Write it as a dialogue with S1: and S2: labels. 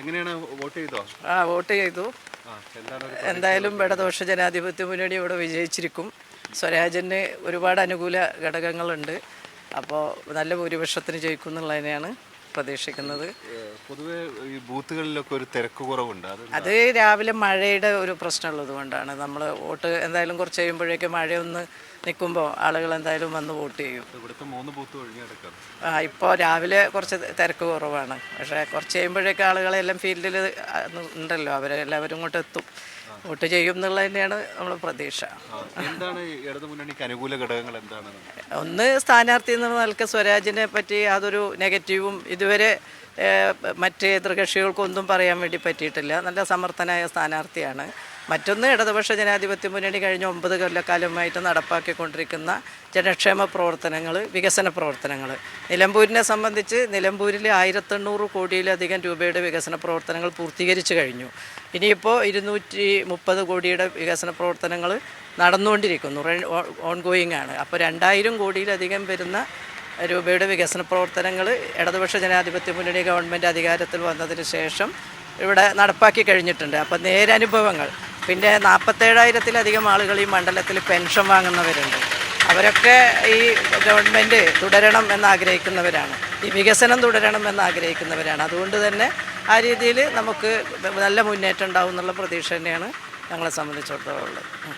S1: എങ്ങനെയാണ് വോട്ട് ചെയ്തോ?
S2: വോട്ട് ചെയ്തു. എന്തായാലും ഇടതുപക്ഷ ജനാധിപത്യ മുന്നണി ഇവിടെ വിജയിച്ചിരിക്കും. സ്വരാജിന് ഒരുപാട് അനുകൂല ഘടകങ്ങളുണ്ട്. അപ്പോൾ നല്ല ഭൂരിപക്ഷത്തിന് ജയിക്കും എന്നുള്ളതിനെയാണ് പ്രതീക്ഷിക്കുന്നത്.
S1: പൊതുവെ ഈ ബൂത്തുകളിലൊക്കെ ഒരു തിരക്ക് കുറവുണ്ട്.
S2: അത് രാവിലെ മഴയുടെ ഒരു പ്രശ്നമുള്ളത് കൊണ്ടാണ്. നമ്മൾ വോട്ട് എന്തായാലും കുറച്ച് കഴിയുമ്പോഴേക്കും മഴയൊന്ന് നിൽക്കുമ്പോൾ ആളുകൾ എന്തായാലും വന്ന് വോട്ട് ചെയ്യും.
S1: ഇവിടുത്തെ 3 ബൂത്ത് ഒഴിഞ്ഞെടുക്കാം.
S2: ഇപ്പോൾ രാവിലെ കുറച്ച് തിരക്ക് കുറവാണ്. പക്ഷേ കുറച്ച് കഴിയുമ്പോഴേക്കും ആളുകളെല്ലാം ഫീൽഡിൽ ഉണ്ടല്ലോ, അവരെല്ലാവരും ഇങ്ങോട്ട് എത്തും, വോട്ട് ചെയ്യും എന്നുള്ളത് തന്നെയാണ് നമ്മൾ പ്രതീക്ഷ.
S1: എന്താണ് ഇടതുമുന്നണിക്ക് അനുകൂല ഘടകങ്ങൾ എന്താണ്?
S2: ഒന്ന്, സ്ഥാനാർത്ഥി എന്ന നിലക്ക് സ്വരാജിനെ പറ്റി യാതൊരു നെഗറ്റീവും ഇതുവരെ മറ്റ് എതിർകക്ഷികൾക്കൊന്നും പറയാൻ വേണ്ടി പറ്റിയിട്ടില്ല. നല്ല സമർത്ഥനായ സ്ഥാനാർത്ഥിയാണ്. മറ്റൊന്ന്, ഇടതുപക്ഷ ജനാധിപത്യ മുന്നണി കഴിഞ്ഞ 9 കൊല്ലക്കാലമായിട്ട് നടപ്പാക്കിക്കൊണ്ടിരിക്കുന്ന ജനക്ഷേമ പ്രവർത്തനങ്ങൾ, വികസന പ്രവർത്തനങ്ങൾ. നിലമ്പൂരിനെ സംബന്ധിച്ച് നിലമ്പൂരിൽ 1800 കോടിയിലധികം രൂപയുടെ വികസന പ്രവർത്തനങ്ങൾ പൂർത്തീകരിച്ചു കഴിഞ്ഞു. ഇനിയിപ്പോൾ 230 കോടിയുടെ വികസന പ്രവർത്തനങ്ങൾ നടന്നുകൊണ്ടിരിക്കുന്നു, ഓൺഗോയിങ് ആണ്. അപ്പോൾ 2000 കോടിയിലധികം വരുന്ന രൂപയുടെ വികസന പ്രവർത്തനങ്ങൾ ഇടതുപക്ഷ ജനാധിപത്യ മുന്നണി ഗവൺമെൻറ് അധികാരത്തിൽ വന്നതിന് ശേഷം ഇവിടെ നടപ്പാക്കി കഴിഞ്ഞിട്ടുണ്ട്. അപ്പോൾ നേരനുഭവങ്ങൾ. പിന്നെ 47,000-ത്തിലധികം ആളുകൾ ഈ മണ്ഡലത്തിൽ പെൻഷൻ വാങ്ങുന്നവരുണ്ട്. അവരൊക്കെ ഈ ഗവൺമെൻറ് തുടരണം എന്നാഗ്രഹിക്കുന്നവരാണ്, ഈ വികസനം തുടരണം എന്നാഗ്രഹിക്കുന്നവരാണ്. അതുകൊണ്ട് തന്നെ ആ രീതിയിൽ നമുക്ക് നല്ല മുന്നേറ്റം ഉണ്ടാവും എന്നുള്ള പ്രതീക്ഷ തന്നെയാണ് ഞങ്ങളെ സംബന്ധിച്ചിടത്തോളം ഉള്ളത്.